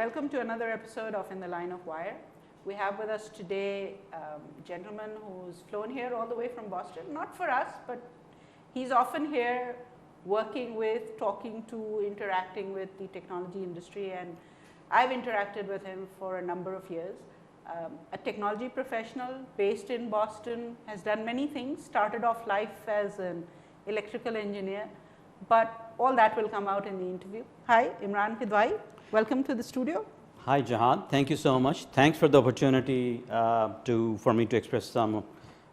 welcome to another episode of In the Line of Wire. We have with us today a gentleman who's flown here all the way from Boston, not for us, but he's often here working with, talking to, interacting with the technology industry, and I've interacted with him for a number of years. A technology professional based in Boston, has done many things, started off life as an electrical engineer, but all that will come out in the interview. Hi, ImranQidwai, welcome to the studio. Hi Jahad, thank you so much. Thanks for the opportunity for me to express some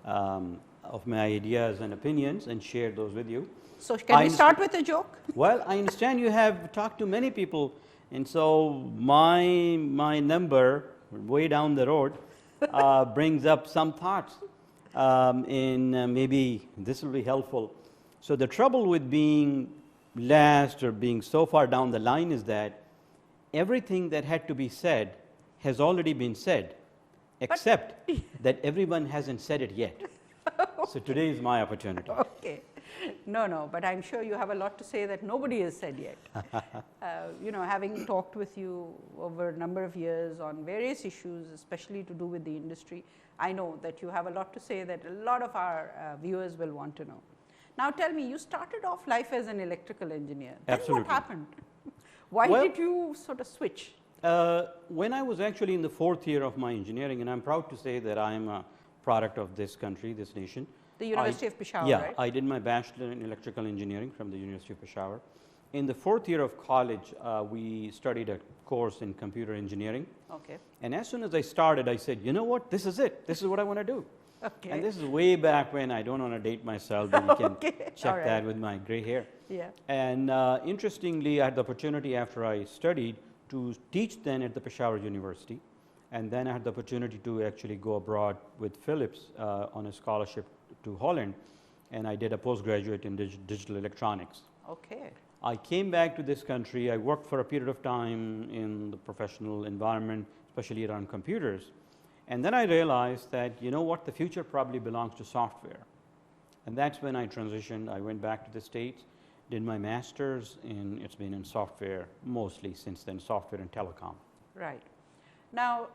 of my ideas and opinions and share those with you. So can we start with a joke? Well, I understand you have talked to many people, and so my number way down the road brings up some thoughts, and maybe this will be helpful. So the trouble with being last or being so far down the line is that everything that had to be said has already been said, except that everyone hasn't said it yet. So today is my opportunity. Okay. No, but I'm sure you have a lot to say that nobody has said yet. You know, having talked with you over a number of years on various issues, especially to do with the industry, I know that you have a lot to say that a lot of our viewers will want to know. Now tell me, you started off life as an electrical engineer. Absolutely. Then what happened? Why did you sort of switch? When I was actually in the 4th year of my engineering, and I'm proud to say that I am a product of this country, this nation. The University of Peshawar, yeah, right? I did my bachelor in electrical engineering from the University of Peshawar. In the 4th year of college, we studied a course in computer engineering. Okay. And as soon as I started, I said, you know what, this is it. This is what I want to do. Okay. And this is way back when. I don't want to date myself, but you can Okay. check that with my gray hair. Yeah. And interestingly, I had the opportunity after I studied to teach then at the Peshawar University. And then I had the opportunity to actually go abroad with Philips on a scholarship to Holland. And I did a postgraduate in digital electronics. Okay. I came back to this country. I worked for a period of time in the professional environment, especially around computers. And then I realized that, you know what, the future probably belongs to software. And that's when I transitioned. I went back to the States, did my master's, and it's been in software mostly since then, software and telecom. Right. Now,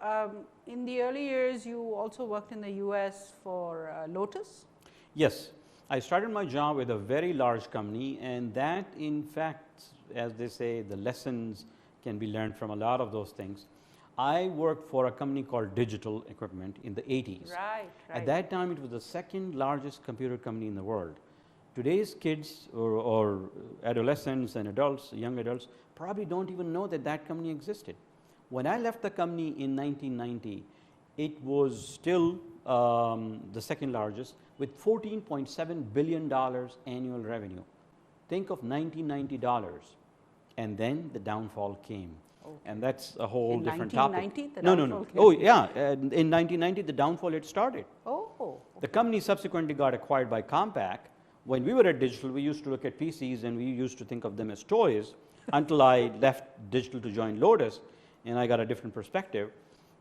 in the early years, you also worked in the US for Lotus? Yes. I started my job with a very large company, and that, in fact, as they say, the lessons can be learned from a lot of those things. I worked for a company called Digital Equipment in the 80s. Right. At that time, it was the 2nd largest computer company in the world. Today's kids or adolescents and adults, young adults, probably don't even know that that company existed. When I left the company in 1990, it was still the 2nd largest with $14.7 billion annual revenue. Think of $1990. And then the downfall came. Okay. And that's a whole different topic. In 1990, the downfall came? Oh, yeah. In 1990, the downfall had started. Oh. Okay. The company subsequently got acquired by Compaq. When we were at Digital, we used to look at PCs and we used to think of them as toys until I left Digital to join Lotus, and I got a different perspective.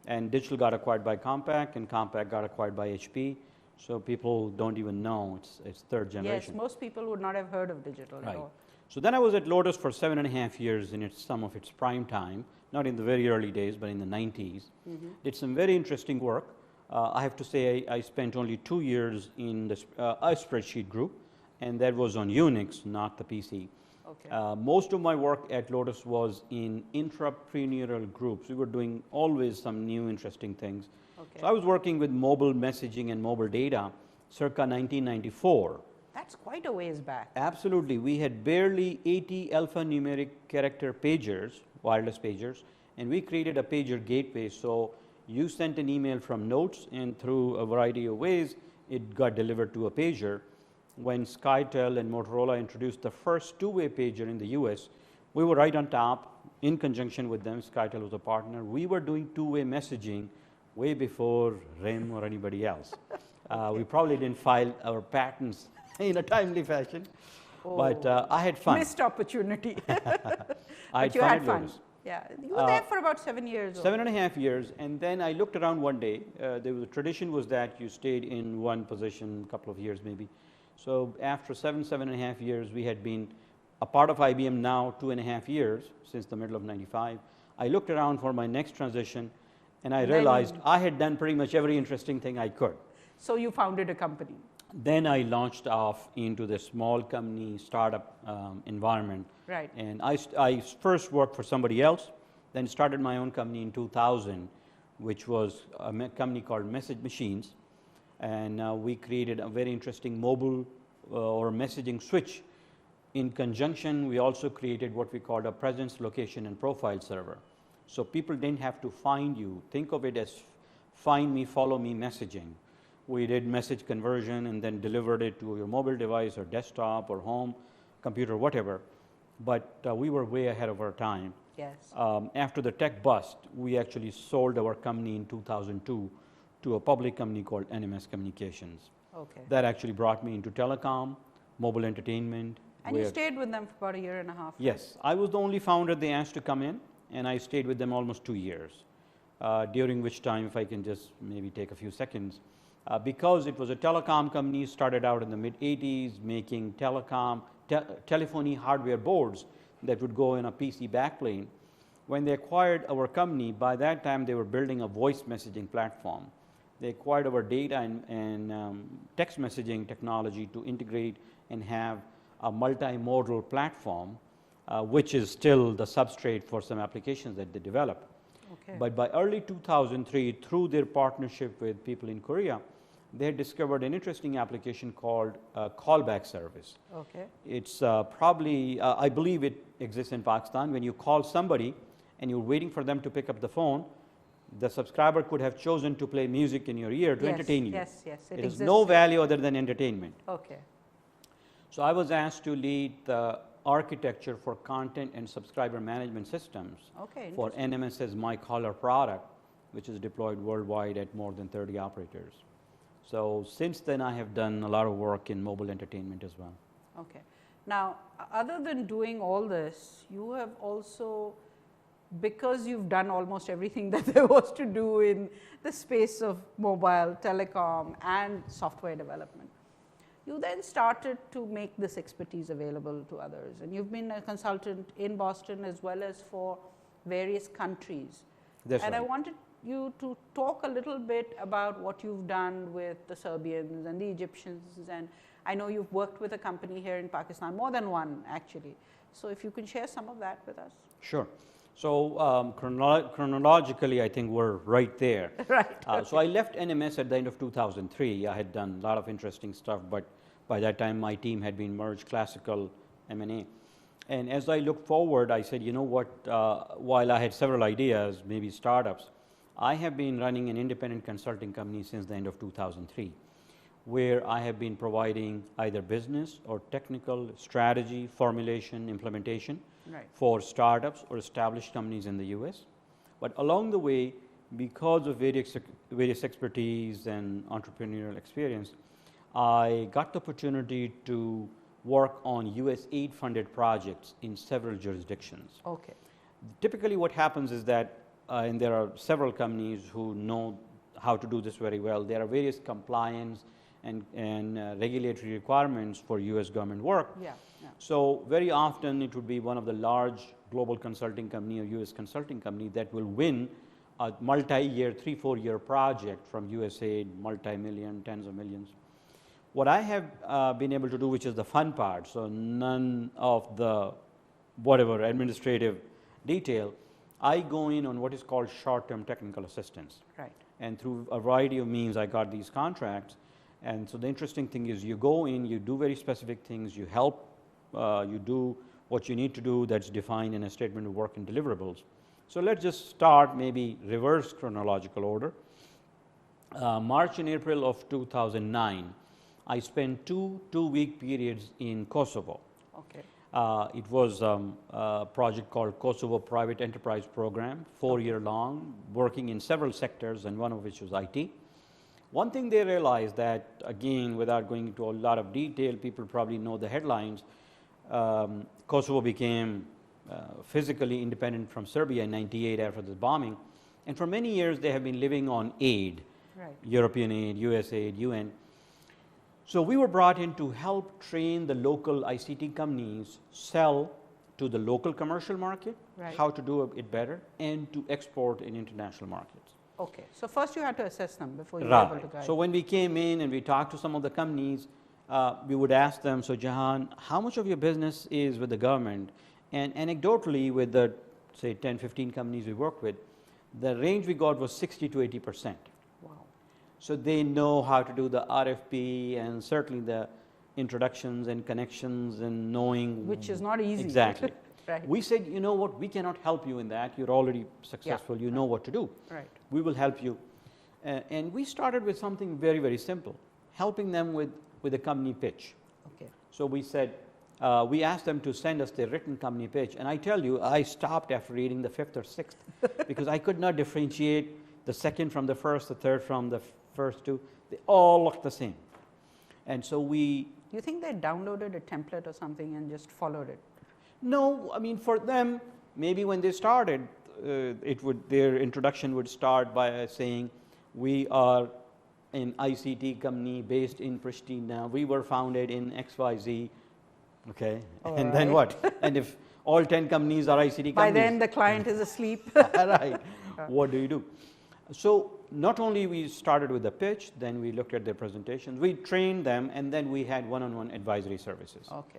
And Digital got acquired by Compaq, and Compaq got acquired by HP. So people don't even know it's 3rd generation. Yes, most people would not have heard of Digital at all. So then I was at Lotus for 7.5 years in some of its prime time, not in the very early days, but in the 90s. Mm-hmm. Did some very interesting work. I have to say I spent only 2 years in a spreadsheet group, and that was on Unix, not the PC. Okay. Most of my work at Lotus was in intrapreneurial groups. We were doing always some new interesting things. Okay. So I was working with mobile messaging and mobile data circa 1994. That's quite a ways back. Absolutely. We had barely 80 alphanumeric character pagers, wireless pagers, and we created a pager gateway. So you sent an email from Notes, and through a variety of ways, it got delivered to a pager. When SkyTel and Motorola introduced the first 2-way pager in the US, we were right on top in conjunction with them. SkyTel was a partner. We were doing 2-way messaging way before RIM or anybody else. Okay. We probably didn't file our patents in a timely fashion, but I had fun. Missed opportunity. But you had fun. Yeah, you were there for about 7 years. 7.5 years, and then I looked around one day. There was a tradition was that you stayed in one position a couple of years maybe. So after 7.5 years, we had been a part of IBM now 2.5 years since the middle of '95. I looked around for my next transition, and I And then- realized I had done pretty much every interesting thing I could. So you founded a company. Then I launched off into the small company startup environment. Right. And I first worked for somebody else, then started my own company in 2000, which was a company called Message Machines. And we created a very interesting mobile or messaging switch. In conjunction, we also created what we called a presence, location, and profile server. So people didn't have to find you. Think of it as find me, follow me messaging. We did message conversion and then delivered it to your mobile device or desktop or home computer, whatever. But we were way ahead of our time. Yes. After the tech bust, we actually sold our company in 2002 to a public company called NMS Communications. Okay. That actually brought me into telecom, mobile entertainment. And you stayed with them for about a year and a half. Yes, I was the only founder they asked to come in, and I stayed with them almost 2 years, during which time, if I can just maybe take a few seconds, because it was a telecom company, started out in the mid-80s making telephony hardware boards that would go in a PC backplane. When they acquired our company, by that time they were building a voice messaging platform. They acquired our data and text messaging technology to integrate and have a multimodal platform, which is still the substrate for some applications that they develop. Okay. But by early 2003, through their partnership with people in Korea, they had discovered an interesting application called callback service. Okay. It's probably, I believe it exists in Pakistan. When you call somebody and you're waiting for them to pick up the phone, the subscriber could have chosen to play music in your ear to entertain you. Yes, yes. It has no value other than entertainment. Okay. So I was asked to lead the architecture for content and subscriber management systems for NMS's MyCaller product, which is deployed worldwide at more than 30 operators. So since then, I have done a lot of work in mobile entertainment as well. Okay. Now, other than doing all this, you have also, because you've done almost everything that there was to do in the space of mobile, telecom, and software development, you then started to make this expertise available to others. And you've been a consultant in Boston as well as for various countries. That's and right. I wanted you to talk a little bit about what you've done with the Serbians and the Egyptians. And I know you've worked with a company here in Pakistan, more than one actually. So if you can share some of that with us. Sure. So chronologically, I think we're right there. Right. So I left NMS at the end of 2003. I had done a lot of interesting stuff, but by that time my team had been merged, classical M&A. And as I looked forward, I said, you know what, while I had several ideas, maybe startups, I have been running an independent consulting company since the end of 2003, where I have been providing either business or technical strategy, formulation, implementation for startups or established companies in the US. But along the way, because of various expertise and entrepreneurial experience, I got the opportunity to work on US aid-funded projects in several jurisdictions. Okay. Typically what happens is that, and there are several companies who know how to do this very well, there are various compliance and regulatory requirements for US government work. Yeah. So very often it would be one of the large global consulting company or US consulting company that will win a multi-year, 3-4 year project from USAID, multi-million, tens of millions. What I have been able to do, which is the fun part, so none of the whatever administrative detail, I go in on what is called short-term technical assistance. Right. And through a variety of means, I got these contracts. And so the interesting thing is you go in, you do very specific things, you help, you do what you need to do that's defined in a statement of work and deliverables. So let's just start maybe reverse chronological order. March and April of 2009, I spent two-week periods in Kosovo. Okay. It was a project called Kosovo Private Enterprise Program, 4-year long, working in several sectors, and one of which was IT. One thing they realized that, again, without going into a lot of detail, people probably know the headlines, Kosovo became physically independent from Serbia in '98 after the bombing. And for many years, they have been living on aid, European aid, US aid, UN. So we were brought in to help train the local ICT companies sell to the local commercial market, Right. how to do it better, and to export in international markets. Okay. So first you had to assess them before you were able to guide. So when we came in and we talked to some of the companies, we would ask them, so Jahan, how much of your business is with the government? And anecdotally, with the, say, 10, 15 companies we worked with, the range we got was 60 to 80%. Wow. So they know how to do the RFP and certainly the introductions and connections and knowing. Which is not easy. Exactly. Right. We said, you know what, we cannot help you in that. You're already successful. You know what to do. Right. We will help you. And we started with something very, very simple, helping them with a company pitch. Okay. So we said, we asked them to send us their written company pitch. And I tell you, I stopped after reading the 5th or 6th because I could not differentiate the second from the first, the third from the first two. They all looked the same. And so we... You think they downloaded a template or something and just followed it? No, I mean, for them, maybe when they started, their introduction would start by saying, we are an ICT company based in Pristina. We were founded in XYZ. Okay, and then what? And if all 10 companies are ICT companies. By then the client is asleep. Right. What do you do? So not only we started with the pitch, then we looked at their presentations, we trained them, and then we had one-on-one advisory services. Okay.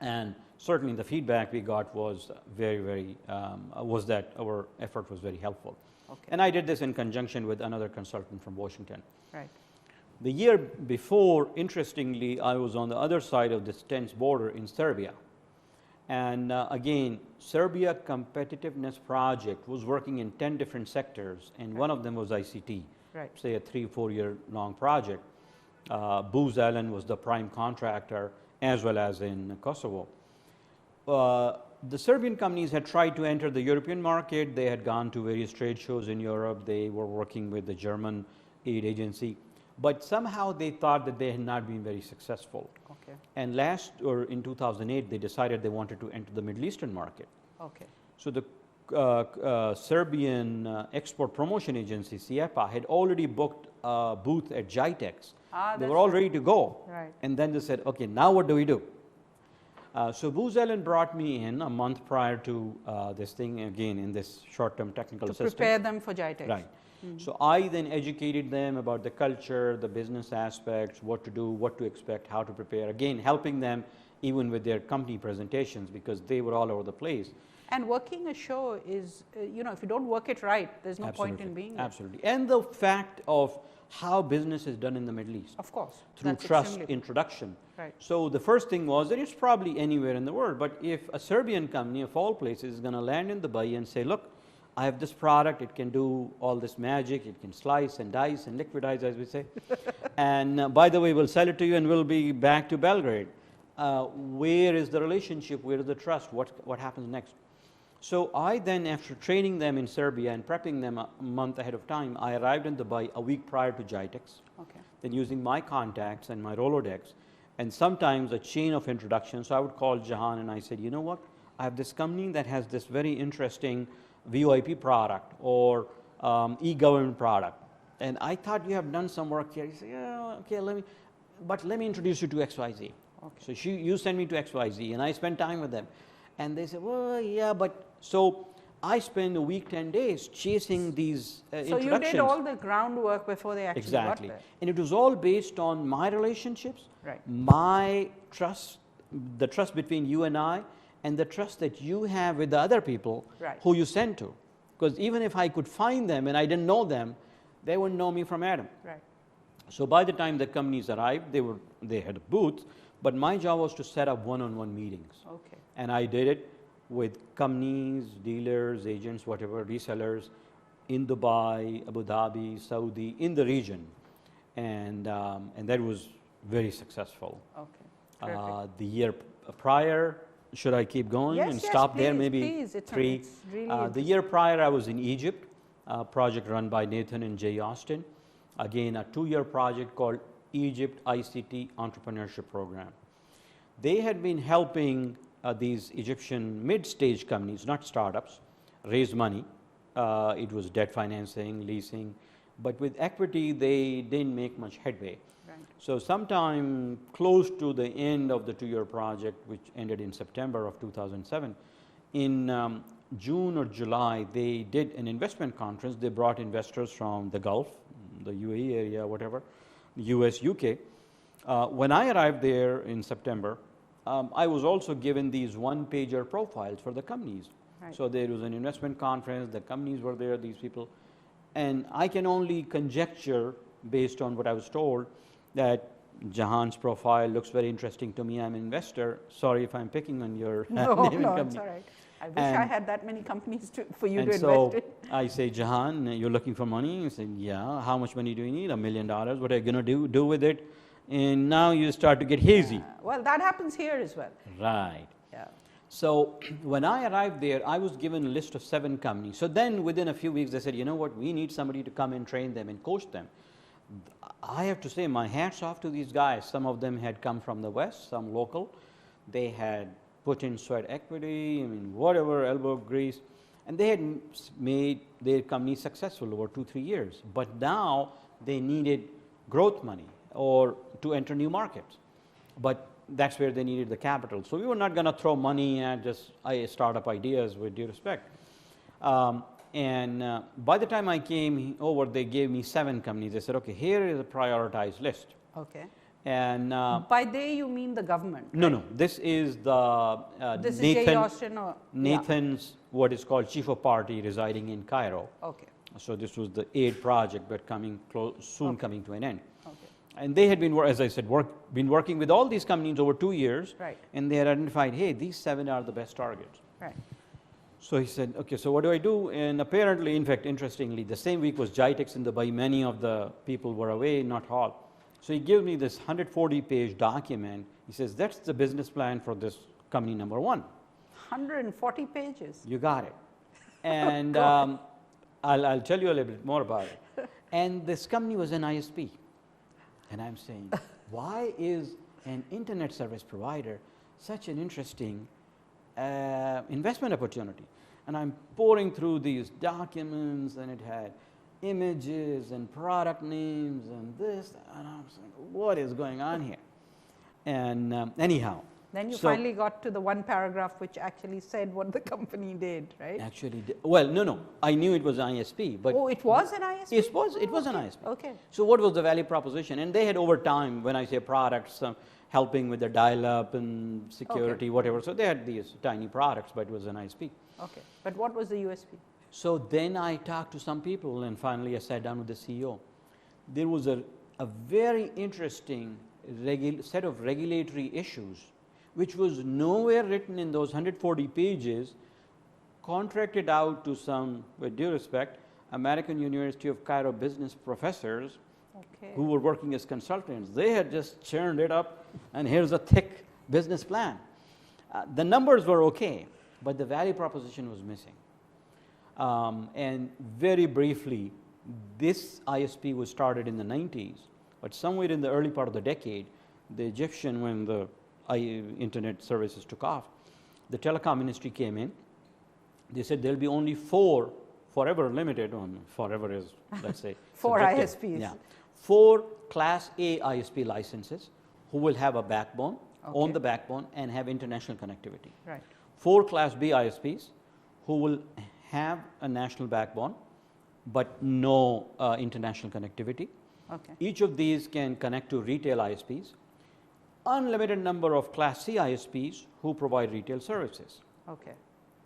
And certainly the feedback we got was was that our effort was very helpful. Okay. And I did this in conjunction with another consultant from Washington. Right. The year before, interestingly, I was on the other side of this tense border in Serbia. And again, Serbia Competitiveness Project was working in 10 different sectors, and one of them was ICT, Right. say a 3-4 year long project. Booz Allen was the prime contractor, as well as in Kosovo. The Serbian companies had tried to enter the European market. They had gone to various trade shows in Europe. They were working with the German aid agency. But somehow they thought that they had not been very successful. Okay. And in 2008, they decided they wanted to enter the Middle Eastern market. Okay. So the Serbian Export Promotion Agency, SIEPA, had already booked a booth at GITEX. They were all ready to go. Right. And then they said, okay, now what do we do? So Booz Allen brought me in a month prior to this thing, again, in this short-term technical assistance. To prepare them for GITEX. Right. So I then educated them about the culture, the business aspects, what to do, what to expect, how to prepare. Again, helping them even with their company presentations because they were all over the place. And working a show is, if you don't work it right, there's no Absolutely. point in being there. Absolutely. And the fact of how business is done in the Middle East. Of course. Through That's trust extremely introduction. Right. So the first thing was that it's probably anywhere in the world, but if a Serbian company of all places is going to land in Dubai and say, look, I have this product, it can do all this magic, it can slice and dice and liquidize, as we say. And by the way, we'll sell it to you and we'll be back to Belgrade. Where is the relationship? Where is the trust? What happens next? So I then, after training them in Serbia and prepping them a month ahead of time, I arrived in Dubai a week prior to GITEX. Okay. Then using my contacts and my Rolodex, and sometimes a chain of introductions. So I would call Jahan and I said, you know what? I have this company that has this very interesting VoIP product or e-government product. And I thought you have done some work here. He said, yeah, okay, let me introduce you to XYZ. Okay. So you send me to XYZ, and I spend time with them. And they said, well, yeah, but so I spent a week, 10 days chasing these introductions. So you did all the groundwork before they actually got there. And it was all based on my relationships, right. My trust, the trust between you and I, and the trust that you have with the other people right. who you send to. Because even if I could find them and I didn't know them, they wouldn't know me from Adam. Right. So by the time the companies arrived, they had a booth, but my job was to set up one-on-one meetings. Okay. And I did it with companies, dealers, agents, whatever, resellers in Dubai, Abu Dhabi, Saudi, in the region. And that was very successful. Okay. The year prior, should I keep going and stop there? Maybe please. It's 3. It's really the year prior, I was in Egypt, a project run by Nathan and Jay Austin. Again, a 2-year project called Egypt ICT Entrepreneurship Program. They had been helping these Egyptian mid-stage companies, not startups, raise money. It was debt financing, leasing, but with equity, they didn't make much headway. right. So sometime close to the end of the 2-year project, which ended in September of 2007, in June or July, they did an investment conference. They brought investors from the Gulf, the UAE area, whatever, US, UK. When I arrived there in September, I was also given these one-pager profiles for the companies. Right. So there was an investment conference, the companies were there, these people, and I can only conjecture based on what I was told that Jahan's profile looks very interesting to me. I'm an investor. Sorry if I'm picking on your No, name and no, company. it's all right. I wish I had that many companies for you to so invest in. I say, Jahan, you're looking for money? He said, yeah. How much money do you need? $1 million. What are you going to do with it? And now you start to get hazy. Well, that happens here as well. Right. Yeah. So when I arrived there, I was given a list of 7 companies. So then within a few weeks, they said, you know what, we need somebody to come and train them and coach them. I have to say, my hats off to these guys. Some of them had come from the West, some local. They had put in sweat equity, I mean, whatever, elbow grease, and they had made their company successful over 2-3 years. But now they needed growth money or to enter new markets. But that's where they needed the capital. So we were not going to throw money at just startup ideas, with due respect. By the time I came over, they gave me 7 companies. They said, okay, here is a prioritized list. Okay. And by they, you mean the government? No, right? no. This is the This is Jay Austin or Nathan's what is called chief of party residing in Cairo. Okay. So this was the aid project, but soon coming to an end. Okay. And they had been, as I said, been working with all these companies over 2 years. Right. And they had identified, hey, these 7 are the best targets. Right. So he said, okay, so what do I do? And apparently, in fact, interestingly, the same week was GITEX in Dubai. Many of the people were away, not all. So he gave me this 140-page document. He says, that's the business plan for this company number 1. 140 pages. You got it. And I'll tell you a little bit more about it. And this company was an ISP. And I'm saying, why is an internet service provider such an interesting investment opportunity? And I'm pouring through these documents, and it had images and product names and this, and I'm saying, what is going on here? And anyhow. Then you finally got to the one paragraph which actually said what the company did, right? Actually, well, no. I knew it was an ISP, but oh, it was an ISP. It was an ISP. Okay. So what was the value proposition? And they had over time, when I say products, helping with the dial-up and security, whatever. So they had these tiny products, but it was an ISP. Okay. But what was the USP? So then I talked to some people, and finally I sat down with the CEO. There was a very interesting set of regulatory issues, which was nowhere written in those 140 pages, contracted out to some, with due respect, American University of Cairo business professors who were working as consultants. They had just churned it up, and here's a thick business plan. The numbers were okay, but the value proposition was missing. And very briefly, this ISP was started in the 90s, but somewhere in the early part of the decade, the Egyptian, when the internet services took off, the telecom ministry came in. They said there'll be only 4, forever limited on, forever is, let's say. 4 ISPs. Yeah. 4 Class A ISP licenses who will have a backbone, own the backbone, and have international connectivity. Right. 4 Class B ISPs who will have a national backbone, but no international connectivity. Okay. Each of these can connect to retail ISPs. Unlimited number of Class C ISPs who provide retail services. Okay.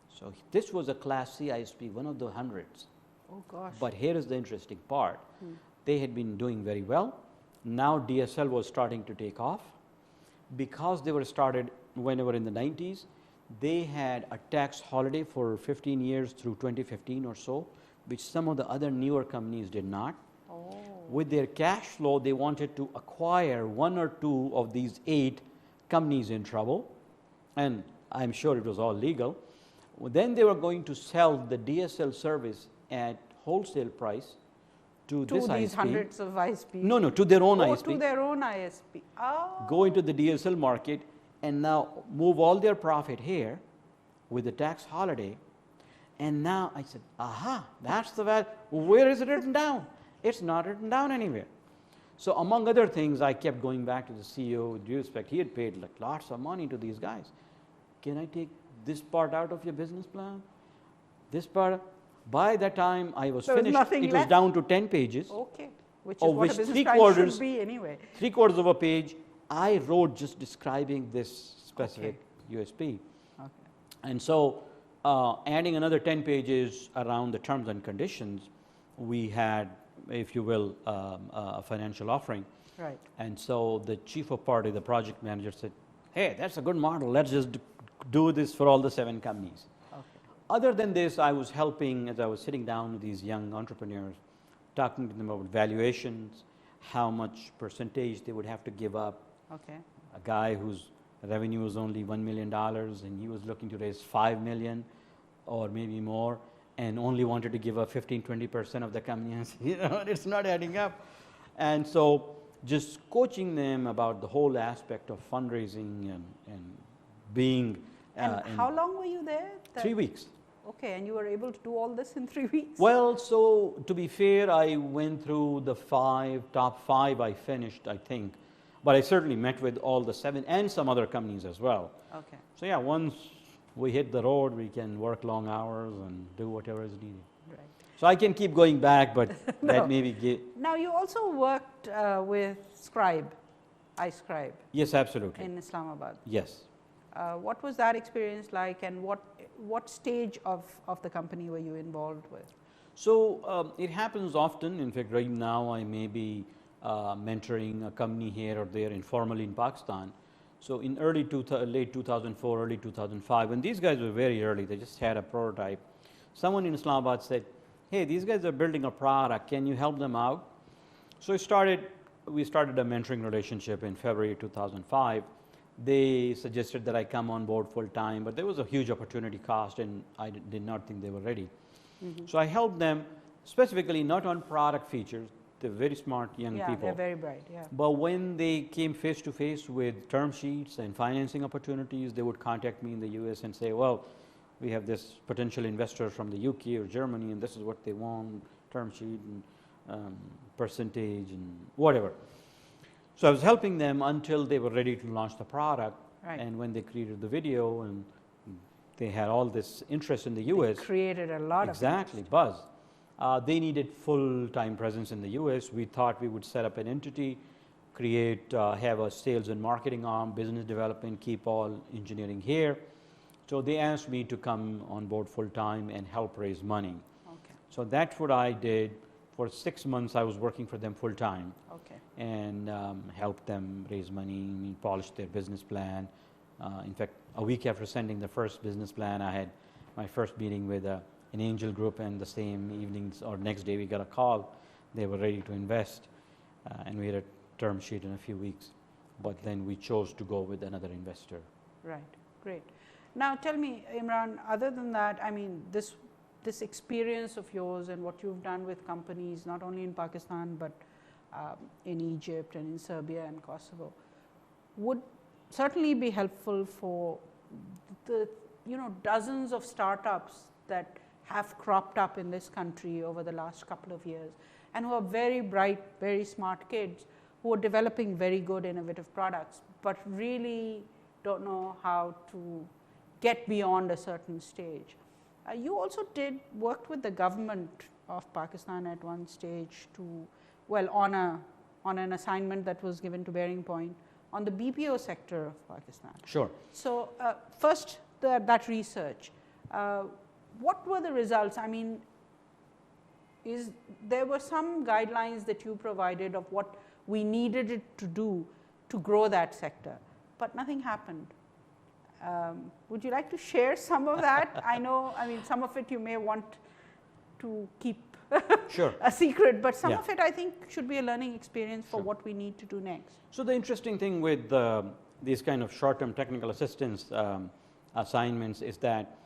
So this was a Class C ISP, one of the hundreds. Oh gosh. But here is the interesting part. They had been doing very well. Now DSL was starting to take off. Because they were started whenever in the 90s, they had a tax holiday for 15 years through 2015 or so, which some of the other newer companies did not. Oh. With their cash flow, they wanted to acquire 1 or 2 of these 8 companies in trouble, and I'm sure it was all legal. Then they were going to sell the DSL service at wholesale price to this ISP. These hundreds of ISPs? No, to their own ISP. To their own ISP. Oh. Go into the DSL market and now move all their profit here with the tax holiday. And now I said, aha, that's the value. Where is it written down? It's not written down anywhere. So among other things, I kept going back to the CEO with due respect. He had paid like lots of money to these guys. Can I take this part out of your business plan? This part? By that time, I was finished. Nothing it left. was down to 10 pages. Okay, which is Of what which a business plan should be anyway. 3/4 of a page, I wrote just describing this specific USP. Okay. And so, adding another 10 pages around the terms and conditions, we had, if you will, a financial offering. Right. And so the chief of party, the project manager said, hey, that's a good model. Let's just do this for all the 7 companies. Okay. Other than this, I was helping, as I was sitting down with these young entrepreneurs, talking to them about valuations, how much percentage they would have to give up. Okay. A guy whose revenue was only $1 million and he was looking to raise 5 million or maybe more and only wanted to give up 15-20% of the company. You know, it's not adding up. And so just coaching them about the whole aspect of fundraising and being. And how long were you there? 3 weeks. Okay, and you were able to do all this in 3 weeks? Well, so to be fair, I went through the top five I finished, I think. But I certainly met with all the 7 and some other companies as well. Okay. So yeah, once we hit the road, we can work long hours and do whatever is needed. Right. So I can keep going back, but No. that maybe Now you also worked with Scribe, iScribe, yes, absolutely. in Islamabad. Yes. What was that experience like, and what stage of the company were you involved with? So it happens often. In fact, right now I may be mentoring a company here or there informally in Pakistan. So in late 2004, early 2005, when these guys were very early, they just had a prototype. Someone in Islamabad said, hey, these guys are building a product, can you help them out? So we started a mentoring relationship in February 2005. They suggested that I come on board full time, but there was a huge opportunity cost and I did not think they were ready. Mm-hmm. So I helped them specifically not on product features. They're very smart young people. Yeah, they're very bright, yeah. But when they came face to face with term sheets and financing opportunities, they would contact me in the US and say, well, we have this potential investor from the UK or Germany and this is what they want, term sheet and percentage and whatever. So I was helping them until they were ready to launch the product. Right. And when they created the video and they had all this interest in the US. They created a lot exactly, buzz. They needed full-time presence in the US. We thought we would set up an entity, have a sales and marketing arm, business development, keep all engineering here. So they asked me to come on board full-time and help raise money. Okay. So that's what I did. For 6 months, I was working for them full-time. Okay. And helped them raise money, polish their business plan. In fact, a week after sending the first business plan, I had my first meeting with an angel group, and the same evenings or next day we got a call. They were ready to invest, and we had a term sheet in a few weeks. But then we chose to go with another investor. Right, great. Now tell me, Imran, other than that, I mean, this experience of yours and what you've done with companies, not only in Pakistan, but in Egypt and in Serbia and Kosovo, would certainly be helpful for the dozens of startups that have cropped up in this country over the last couple of years and who are very bright, very smart kids who are developing very good innovative products, but really don't know how to get beyond a certain stage. You also worked with the government of Pakistan at one stage on an assignment that was given to Bearing Point on the BPO sector of Pakistan. Sure. So first, that research. What were the results? I mean, there were some guidelines that you provided of what we needed it to do to grow that sector, but nothing happened. Would you like to share some of that? I mean, some of it you may want to keep sure. a secret, but some of it I think should be a learning experience for what we need to do next. So the interesting thing with these kind of short-term technical assistance assignments is that,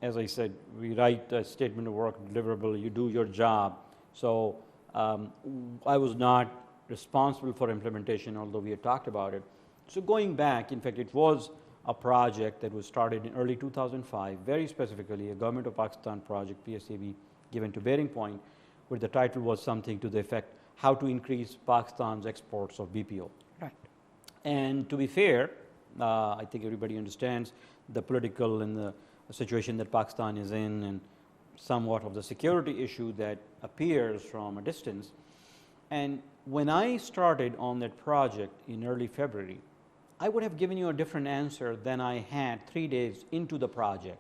as I said, we write a statement of work deliverable, you do your job. So I was not responsible for implementation, although we had talked about it. So going back, in fact, it was a project that was started in early 2005, very specifically a Government of Pakistan project, PSAB, given to Bearing Point, where the title was something to the effect, how to increase Pakistan's exports of BPO. Right. And to be fair, I think everybody understands the political and the situation that Pakistan is in, and somewhat of the security issue that appears from a distance. And when I started on that project in early February, I would have given you a different answer than I had 3 days into the project,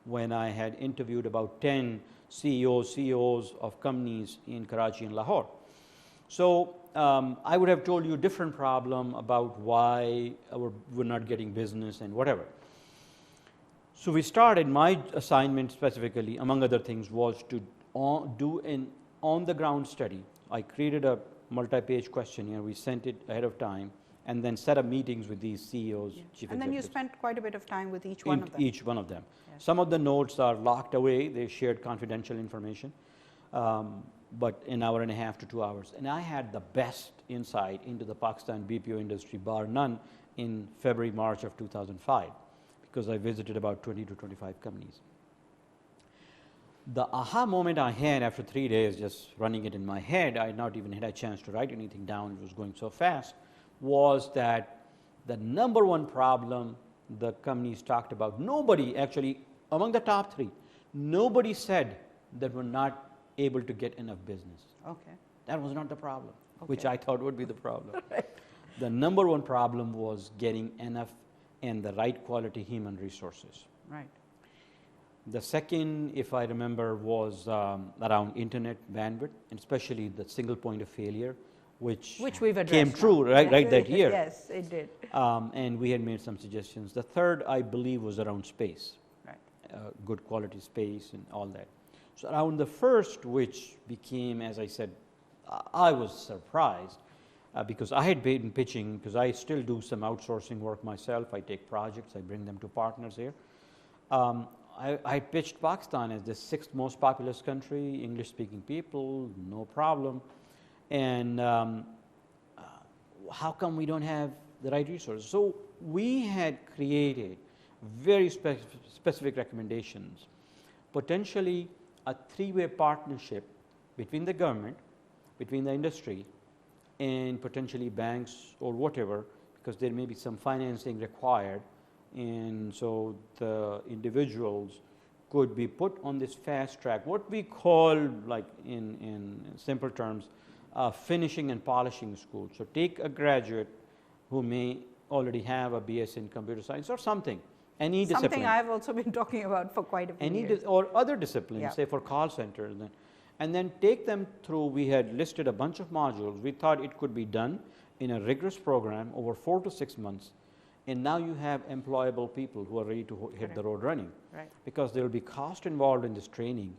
when I had interviewed about 10 CEOs of companies in Karachi and Lahore. So I would have told you a different problem about why we're not getting business and whatever. So we started, my assignment specifically, among other things, was to do an on-the-ground study. I created a multi-page questionnaire, we sent it ahead of time, and then set up meetings with these CEOs, chief executives. And then you spent quite a bit of time with each one of them. Each one of them. Yes. Some of the notes are locked away, they shared confidential information, but an hour and a half to 2 hours. And I had the best insight into the Pakistan BPO industry, bar none, in February, March of 2005, because I visited about 20 to 25 companies. The aha moment I had after 3 days, just running it in my head, I had not even had a chance to write anything down, it was going so fast, was that the number one problem the companies talked about, nobody actually, among the top 3, nobody said that we're not able to get enough business. Okay. That was not the problem, Okay. which I thought would be the problem. Right. The number one problem was getting enough and the right quality human resources. Right. The second, if I remember, was around internet bandwidth, and especially the single point of failure, which we've addressed came true now. right that year. Yes, it did. And we had made some suggestions. The third, I believe, was around space, Right. good quality space and all that. So around the first, which became, as I said, I was surprised because I had been pitching, because I still do some outsourcing work myself. I take projects, I bring them to partners here. I pitched Pakistan as the 6th most populous country, English-speaking people, no problem. And how come we don't have the right resources? So we had created very specific recommendations, potentially a 3-way partnership between the government, between the industry, and potentially banks or whatever, because there may be some financing required. And so the individuals could be put on this fast track, what we call, like in simple terms, finishing and polishing school. So take a graduate who may already have a BS in computer science or something, any discipline. Something I've also been talking about for quite a few years. Or other disciplines, Yeah. say for call centers. And then take them through, we had listed a bunch of modules. We thought it could be done in a rigorous program over 4 to 6 months. And now you have employable people who are ready to hit the road running. Right. Because there will be cost involved in this training.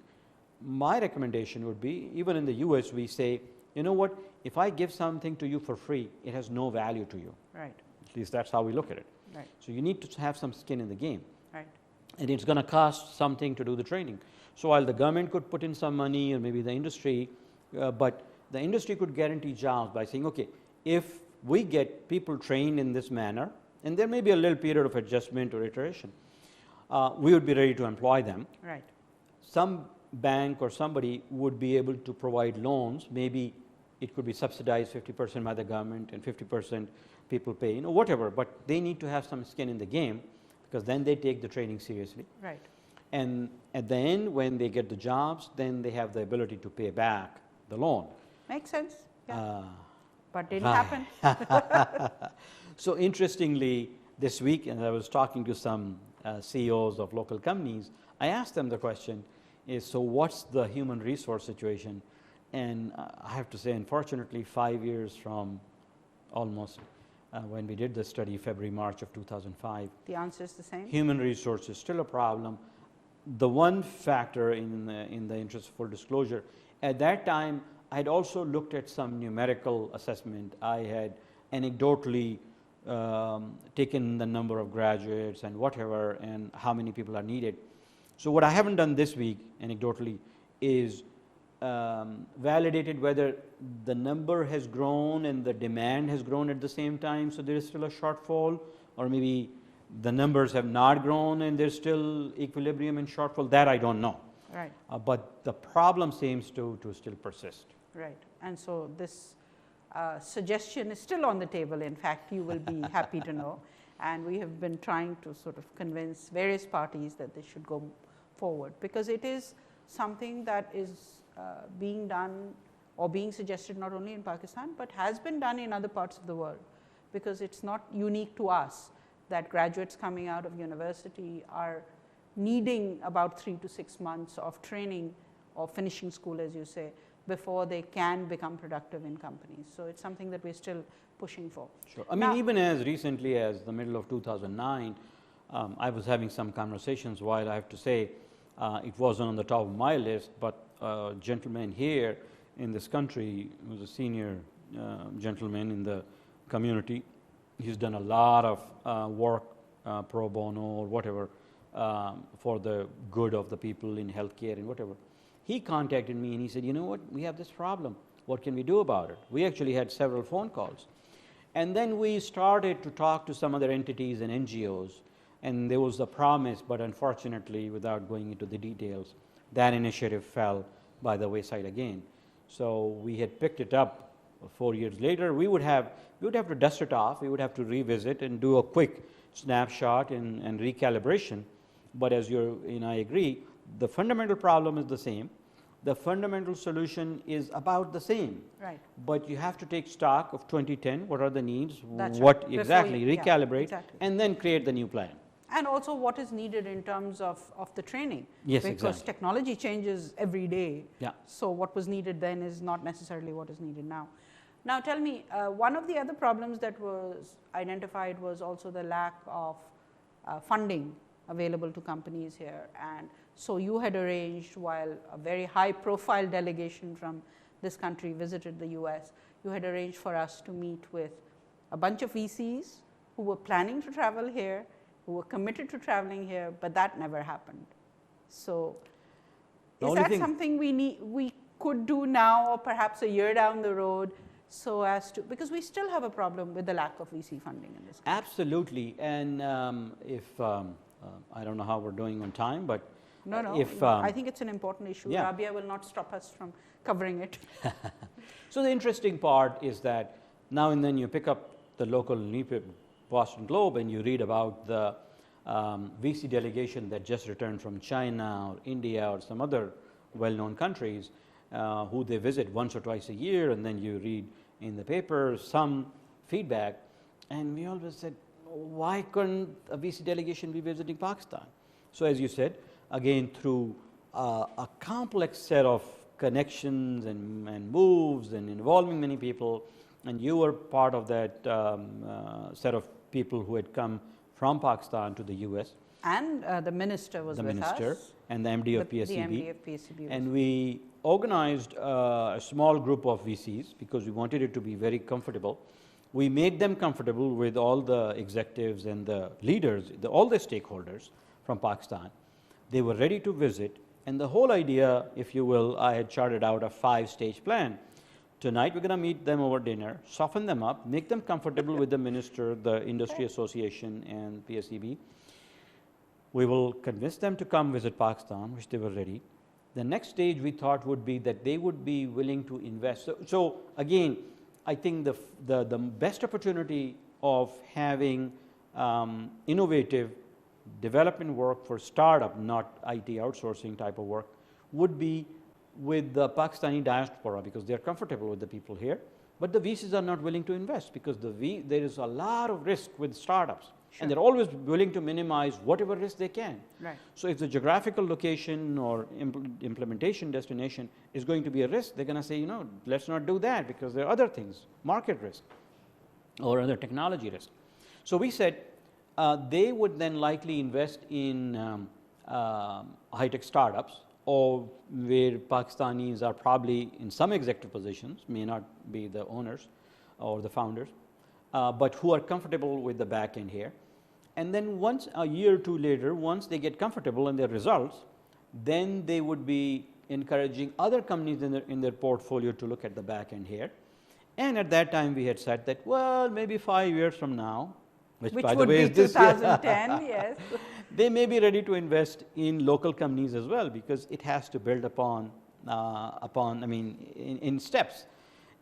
My recommendation would be, even in the US, we say, you know what, if I give something to you for free, it has no value to you. Right. At least that's how we look at it. Right. So you need to have some skin in the game. Right. And it's going to cost something to do the training. So while the government could put in some money, or maybe the industry, but the industry could guarantee jobs by saying, okay, if we get people trained in this manner, and there may be a little period of adjustment or iteration, we would be ready to employ them. Right. Some bank or somebody would be able to provide loans. Maybe it could be subsidized 50% by the government and 50% people pay, you know, whatever. But they need to have some skin in the game, because then they take the training seriously. Right. And at the end, when they get the jobs, then they have the ability to pay back the loan. Makes sense. Yeah. But didn't right. happen. So interestingly, this week, and I was talking to some CEOs of local companies, I asked them the question is, so what's the human resource situation? And I have to say, unfortunately, 5 years from almost when we did the study, February, March of 2005. The answer is the same? Human resource is still a problem. The one factor in the interest of full disclosure, at that time, I had also looked at some numerical assessment. I had anecdotally taken the number of graduates and whatever, and how many people are needed. So what I haven't done this week, anecdotally, is validated whether the number has grown and the demand has grown at the same time, so there is still a shortfall, or maybe the numbers have not grown and there's still equilibrium and shortfall. That I don't know. Right. But the problem seems to still persist. Right. And so this suggestion is still on the table. In fact, you will be happy to know. And we have been trying to sort of convince various parties that they should go forward, because it is something that is being done or being suggested not only in Pakistan, but has been done in other parts of the world, because it's not unique to us that graduates coming out of university are needing about 3 to 6 months of training or finishing school, as you say, before they can become productive in companies. So it's something that we're still pushing for. Sure. I mean, even as recently as the middle of 2009, I was having some conversations. While I have to say it wasn't on the top of my list, but a gentleman here in this country who was a senior gentleman in the community, he's done a lot of work pro bono or whatever for the good of the people in healthcare and whatever. He contacted me and he said, you know what, we have this problem. What can we do about it? We actually had several phone calls. And then we started to talk to some other entities and NGOs, and there was a promise, but unfortunately, without going into the details, that initiative fell by the wayside again. So we had picked it up 4 years later. We would have to dust it off. We would have to revisit and do a quick snapshot and recalibration. But as you and I agree, the fundamental problem is the same. The fundamental solution is about the same. Right. But you have to take stock of 2010, what are the needs, That's what right. exactly, recalibrate, yeah, exactly. and then create the new plan. And also what is needed in terms of the training. Yes, because exactly. technology changes every day. Yeah. So what was needed then is not necessarily what is needed now. Now tell me, one of the other problems that was identified was also the lack of funding available to companies here. And so you had arranged, while a very high profile delegation from this country visited the US, you had arranged for us to meet with a bunch of VCs who were planning to travel here, who were committed to traveling here, but that never happened. So is that something we could do now, or perhaps a year down the road, so as to, because we still have a problem with the lack of VC funding in this country. Absolutely. And I don't know how we're doing on time, but No, I think it's an important issue. Yeah. Rabia will not stop us from covering it. So the interesting part is that now and then you pick up the local newspaper, Boston Globe, and you read about the VC delegation that just returned from China or India or some other well-known countries who they visit once or twice a year, and then you read in the paper some feedback. And we always said, why couldn't a VC delegation be visiting Pakistan? So as you said, again, through a complex set of connections and moves and involving many people, and you were part of that set of people who had come from Pakistan to the US. And the minister was with us. And the MD of PSCB. The MD of PSCB. And we organized a small group of VCs because we wanted it to be very comfortable. We made them comfortable with all the executives and the leaders, all the stakeholders from Pakistan. They were ready to visit, and the whole idea, if you will, I had charted out a 5-stage plan. Tonight we're going to meet them over dinner, soften them up, make them comfortable with the minister, the industry association, and PSCB. We will convince them to come visit Pakistan, which they were ready. The next stage we thought would be that they would be willing to invest. So again, I think the best opportunity of having innovative development work for startup, not IT outsourcing type of work, would be with the Pakistani diaspora, because they're comfortable with the people here. But the VCs are not willing to invest because there is a lot of risk with startups. Sure. And they're always willing to minimize whatever risk they can. Right. So if the geographical location or implementation destination is going to be a risk, they're going to say, let's not do that because there are other things, market risk or other technology risk. So we said they would then likely invest in high-tech startups, or where Pakistanis are probably in some executive positions, may not be the owners or the founders, but who are comfortable with the back end here. And then once a year or two later, once they get comfortable in their results, then they would be encouraging other companies in their portfolio to look at the back end here. And at that time we had said that, well, maybe 5 years from now, which by the way is this 2010, yes. They may be ready to invest in local companies as well, because it has to build upon in steps.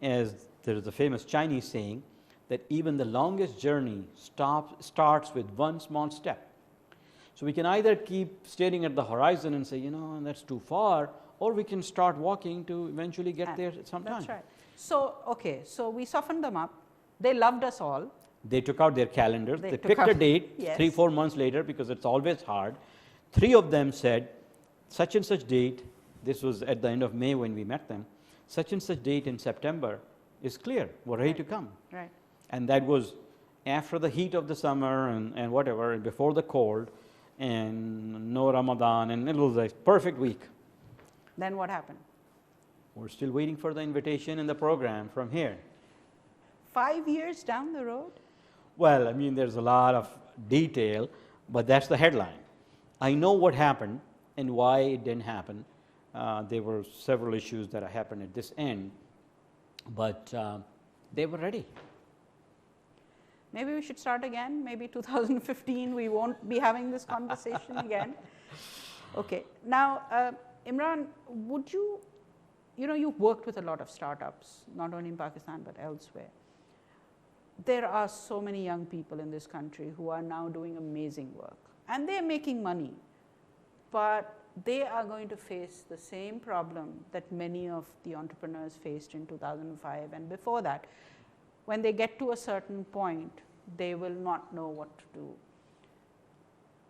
as there is a famous Chinese saying that even the longest journey starts with one small step. So we can either keep staring at the horizon and say, you know, that's too far, or we can start walking to eventually get there sometime. That's right. So, okay, so we softened them up. They loved us all. They took out their calendars. They took picked out- a date Yes. 3-4 months later, because it's always hard. 3 of them said, such and such date, this was at the end of May when we met them, such and such date in September is clear. We're ready to come. Right. And that was after the heat of the summer and whatever, and before the cold, and no Ramadan, and it was a perfect week. Then what happened? We're still waiting for the invitation and the program from here. 5 years down the road? Well, I mean, there's a lot of detail, but that's the headline. I know what happened and why it didn't happen. There were several issues that happened at this end, but they were ready. Maybe we should start again. Maybe 2015 we won't be having this conversation again. Okay. Now, Imran, would you, you've worked with a lot of startups, not only in Pakistan but elsewhere. There are so many young people in this country who are now doing amazing work, and they're making money, but they are going to face the same problem that many of the entrepreneurs faced in 2005 and before that. When they get to a certain point, they will not know what to do.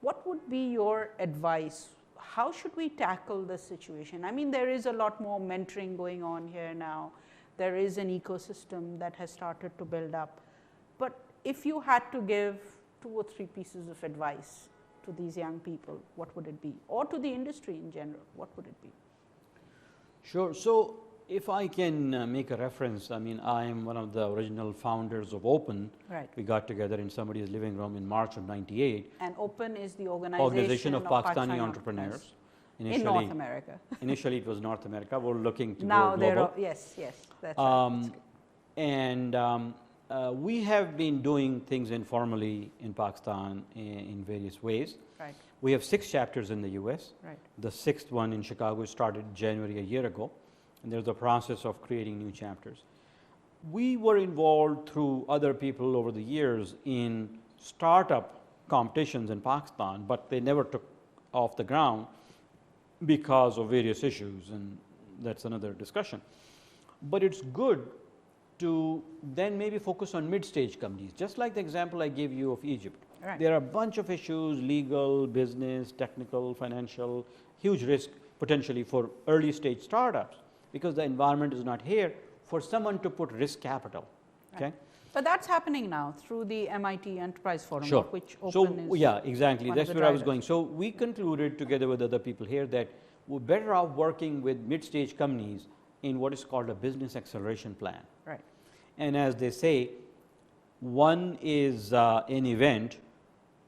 What would be your advice? How should we tackle this situation? I mean, there is a lot more mentoring going on here now. There is an ecosystem that has started to build up. But if you had to give 2 or 3 pieces of advice to these young people, what would it be? Or to the industry in general, what would it be? Sure. So if I can make a reference, I mean, I am one of the original founders of Open. Right. We got together in somebody's living room in March of '98. And Open is the Organization of Pakistani entrepreneurs. In North America. Initially, it was North America. We're looking to now go global. Yes, that's right. And we have been doing things informally in Pakistan in various ways. Right. We have 6 chapters in the US. Right. The 6th one in Chicago started January a year ago, and there's a process of creating new chapters. We were involved through other people over the years in startup competitions in Pakistan, but they never took off the ground because of various issues, and that's another discussion. But it's good to then maybe focus on mid-stage companies, just like the example I gave you of Egypt. Right. There are a bunch of issues, legal, business, technical, financial, huge risk potentially for early stage startups, because the environment is not here for someone to put risk capital. Okay. But that's happening now through the MIT Enterprise Forum, Sure. which Open is. Yeah, exactly. one of That's the where I was drivers. going. So we concluded together with other people here that we're better off working with mid-stage companies in what is called a business acceleration plan. Right. And as they say, 1 is an event,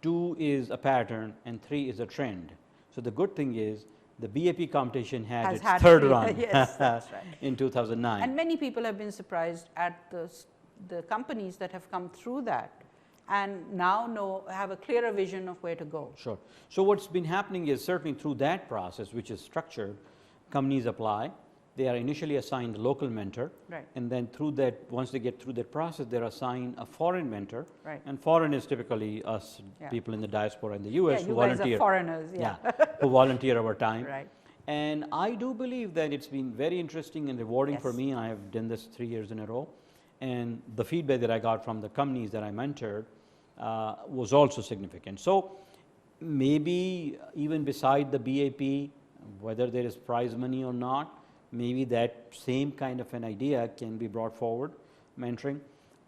2 is a pattern, and 3 is a trend. So the good thing is the BAP competition had its third run Yes, that's right. in 2009. And many people have been surprised at the companies that have come through that and now have a clearer vision of where to go. Sure. So what's been happening is certainly through that process, which is structured, companies apply. They are initially assigned a local mentor. Right. And then through that, once they get through that process, they're assigned a foreign mentor. Right. And foreign is typically us, Yeah. people in the diaspora in the US Yeah, who you guys volunteer. are foreigners. Yeah. Who volunteer our time. Right. And I do believe that it's been very interesting and rewarding for Yes. me. I have done this 3 years in a row. And the feedback that I got from the companies that I mentored was also significant. So maybe even beside the BAP, whether there is prize money or not, maybe that same kind of an idea can be brought forward, mentoring.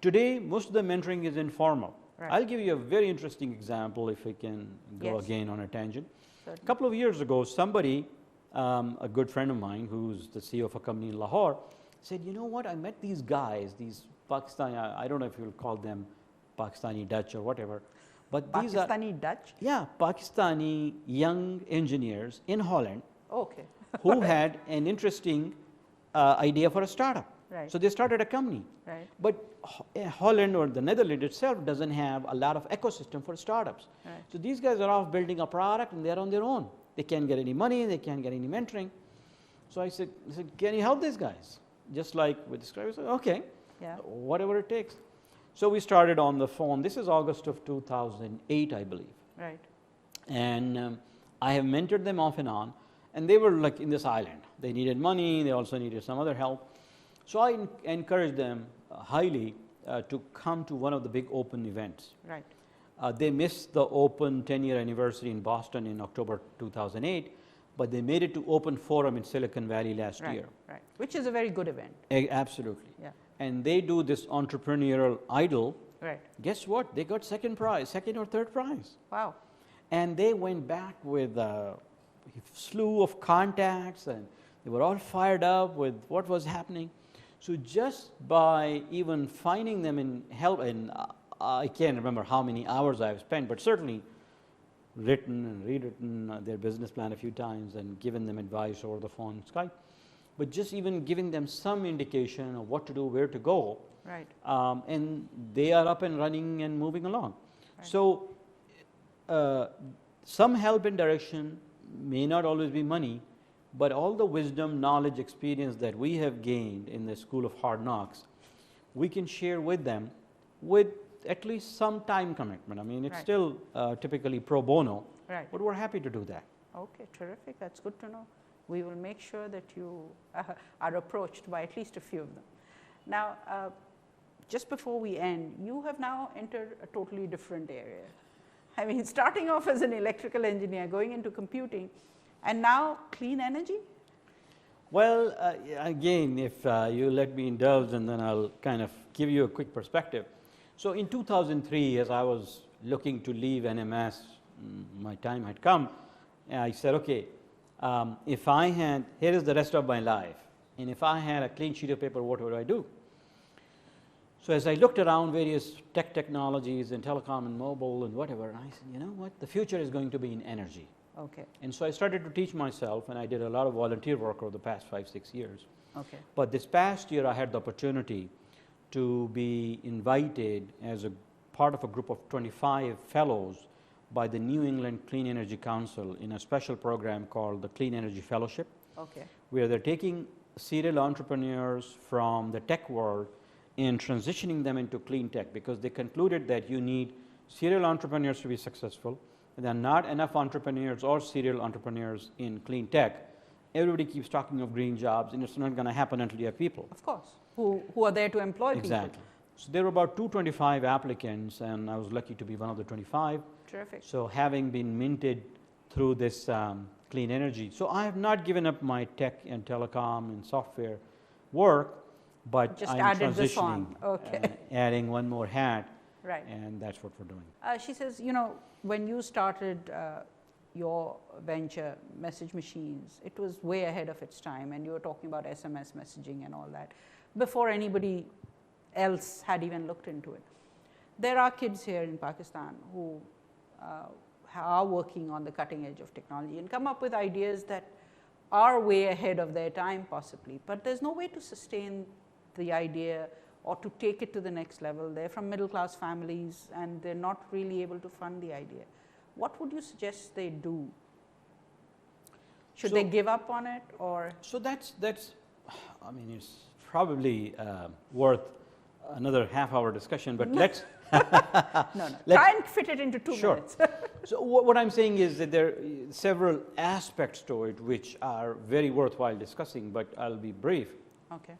Today, most of the mentoring is informal. Right. I'll give you a very interesting example if we can go Yes. again on a tangent. Certainly. A couple of years ago, somebody, a good friend of mine who's the CEO of a company in Lahore, said, you know what, I met these guys, these Pakistani, I don't know if you'll call them Pakistani Dutch or whatever, but these are, Pakistani Dutch? yeah, Pakistani young engineers in Holland Okay. who had an interesting idea for a startup. Right. So they started a company. Right. But Holland or the Netherlands itself doesn't have a lot of ecosystem for startups. Right. So these guys are off building a product and they're on their own. They can't get any money, they can't get any mentoring. So I said, can you help these guys? just like we described. We said, okay, Yeah. whatever it takes. So we started on the phone. This is August of 2008, I believe. Right. And I have mentored them off and on, and they were like in this island. They needed money, they also needed some other help. So I encouraged them highly to come to one of the big open events. Right. They missed the open 10-year anniversary in Boston in October 2008, but they made it to Open Forum in Silicon Valley last year. Right. Which is a very good event. Absolutely. Yeah. And they do this entrepreneurial idol. Right. Guess what? They got second or third prize. Wow. And they went back with a slew of contacts, and they were all fired up with what was happening. So just by even finding them in help, and I can't remember how many hours I've spent, but certainly written and rewritten their business plan a few times and given them advice over the phone, Skype. But just even giving them some indication of what to do, where to go. Right. And they are up and running and moving along. Right. So some help and direction may not always be money, but all the wisdom, knowledge, experience that we have gained in the School of Hard Knocks, we can share with them with at least some time commitment. I mean, it's Right. still typically pro bono, Right. but we're happy to do that. Okay, terrific. That's good to know. We will make sure that you are approached by at least a few of them. Now, just before we end, you have now entered a totally different area. I mean, starting off as an electrical engineer, going into computing, and now clean energy? Well, again, if you let me indulge, and then I'll kind of give you a quick perspective. So in 2003, as I was looking to leave NMS, my time had come, I said, okay, if I had, here is the rest of my life, and if I had a clean sheet of paper, what would I do? So as I looked around various technologies and telecom and mobile and whatever, and I said, you know what, the future is going to be in energy. Okay. And so I started to teach myself, and I did a lot of volunteer work over the past 5-6 years. Okay. But this past year, I had the opportunity to be invited as a part of a group of 25 fellows by the New England Clean Energy Council in a special program called the Clean Energy Fellowship, Okay. where they're taking serial entrepreneurs from the tech world and transitioning them into clean tech, because they concluded that you need serial entrepreneurs to be successful. And there are not enough entrepreneurs or serial entrepreneurs in clean tech. Everybody keeps talking of green jobs, and it's not going to happen until you have people. Of course. Who are there to employ Exactly. people. So there were about 225 applicants, and I was lucky to be one of the 25. Terrific. So having been minted through this clean energy, so I have not given up my tech and telecom and software work, but Just I'm added this transitioning, on. Okay. adding one more hat, Right. and that's what we're doing. She says, you know, when you started your venture, Message Machines, it was way ahead of its time, and you were talking about SMS messaging and all that, before anybody else had even looked into it. There are kids here in Pakistan who are working on the cutting edge of technology and come up with ideas that are way ahead of their time possibly, but there's no way to sustain the idea or to take it to the next level. They're from middle class families and they're not really able to fund the idea. What would you suggest they do? Should they give up on it, or? So that's I mean, it's probably worth another half-hour discussion, but let's No. Try and fit it into 2 Sure. minutes. So what I'm saying is that there are several aspects to it which are very worthwhile discussing, but I'll be brief. Okay.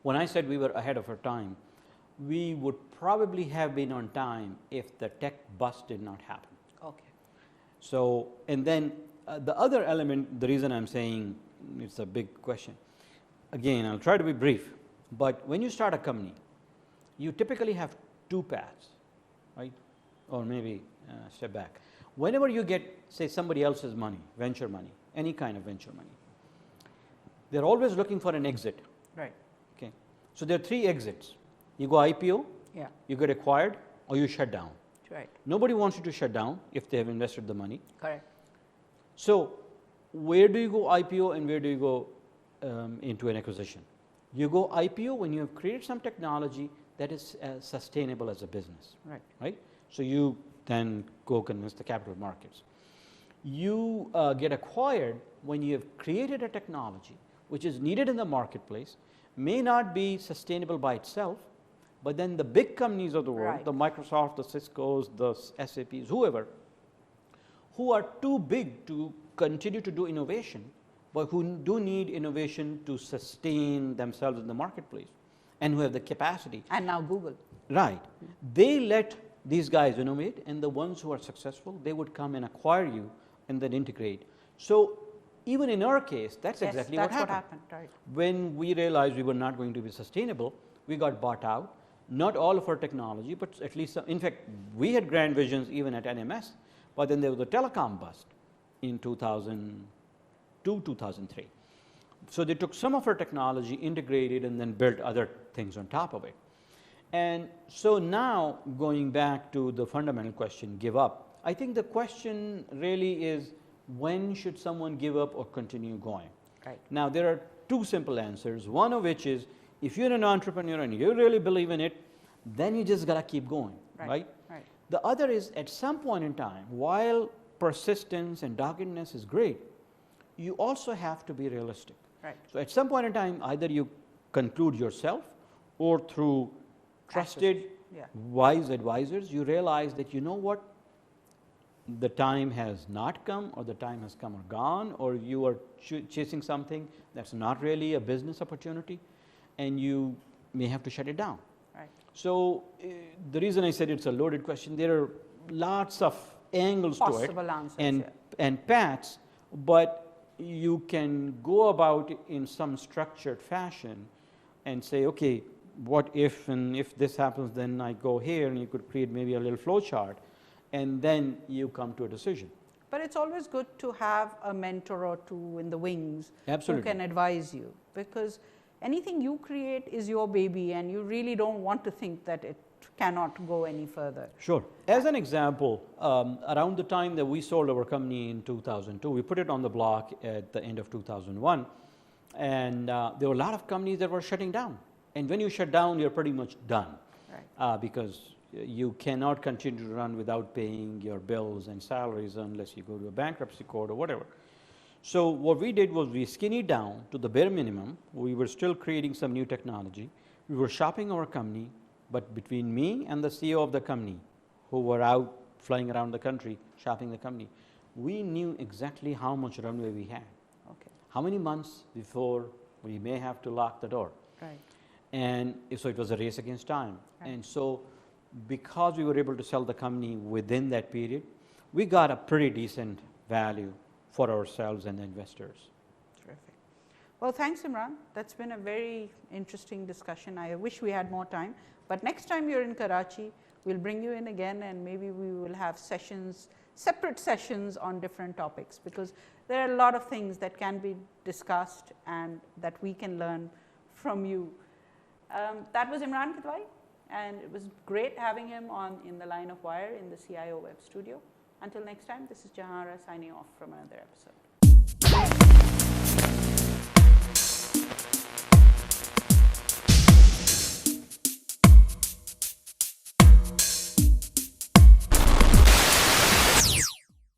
When I said we were ahead of our time, we would probably have been on time if the tech bust did not happen. Okay. So, and then the other element, the reason I'm saying it's a big question, again, I'll try to be brief, but when you start a company, you typically have 2 paths, right? Or maybe step back. Whenever you get, say, somebody else's money, venture money, any kind of venture money, they're always looking for an exit. Right. Okay. So there are 3 exits. You go IPO, Yeah. you get acquired, or you shut down. Right. Nobody wants you to shut down if they have invested the money. Correct. So where do you go IPO and where do you go into an acquisition? You go IPO when you have created some technology that is sustainable as a business. Right. Right? So you then go convince the capital markets. You get acquired when you have created a technology which is needed in the marketplace, may not be sustainable by itself, but then the big companies of the world, Right. the Microsoft, the Cisco's, the SAPs, whoever, who are too big to continue to do innovation, but who do need innovation to sustain themselves in the marketplace, and who have the capacity. And now Google. Right. They let these guys innovate, and the ones who are successful, they would come and acquire you and then integrate. So even in our case, that's Yes, exactly that's what happened. Right. When we realized we were not going to be sustainable, we got bought out. Not all of our technology, but at least some. In fact, we had grand visions even at NMS, but then there was a telecom bust in 2002, 2003. So they took some of our technology, integrated, and then built other things on top of it. And so now, going back to the fundamental question, give up, I think the question really is, when should someone give up or continue going? Right. Now, there are two simple answers, one of which is, if you're an entrepreneur and you really believe in it, then you just got to keep going, right? Right. The other is, at some point in time, while persistence and doggedness is great, you also have to be realistic. Right. So at some point in time, either you conclude yourself, or through trusted, Yeah. wise advisors, you realize that, you know what, the time has not come, or the time has come or gone, or you are chasing something that's not really a business opportunity, and you may have to shut it down. Right. So the reason I said it's a loaded question, there are lots of angles to it Possible answers, and, yeah. and paths, but you can go about it in some structured fashion and say, okay, what if, and if this happens, then I go here, and you could create maybe a little flow chart, and then you come to a decision. But it's always good to have a mentor or two in the wings Absolutely. who can advise you, because anything you create is your baby, and you really don't want to think that it cannot go any further. Sure. As an example, around the time that we sold our company in 2002, we put it on the block at the end of 2001, and there were a lot of companies that were shutting down. And when you shut down, you're pretty much done, Right. because you cannot continue to run without paying your bills and salaries unless you go to a bankruptcy court or whatever. So what we did was we skinnied down to the bare minimum. We were still creating some new technology. We were shopping our company, but between me and the CEO of the company, who were out flying around the country shopping the company, we knew exactly how much runway we had. Okay. How many months before we may have to lock the door. Right. And so it was a race against time. Right. And so because we were able to sell the company within that period, we got a pretty decent value for ourselves and the investors. Terrific. Well, thanks, Imran. That's been a very interesting discussion. I wish we had more time, but next time you're in Karachi, we'll bring you in again, and maybe we will have sessions, separate sessions on different topics, because there are a lot of things that can be discussed and that we can learn from you. That was ImranQidwai, and it was great having him on In the Line of Wire in the CIO Web Studio. Until next time, this is Jahara signing off from another episode.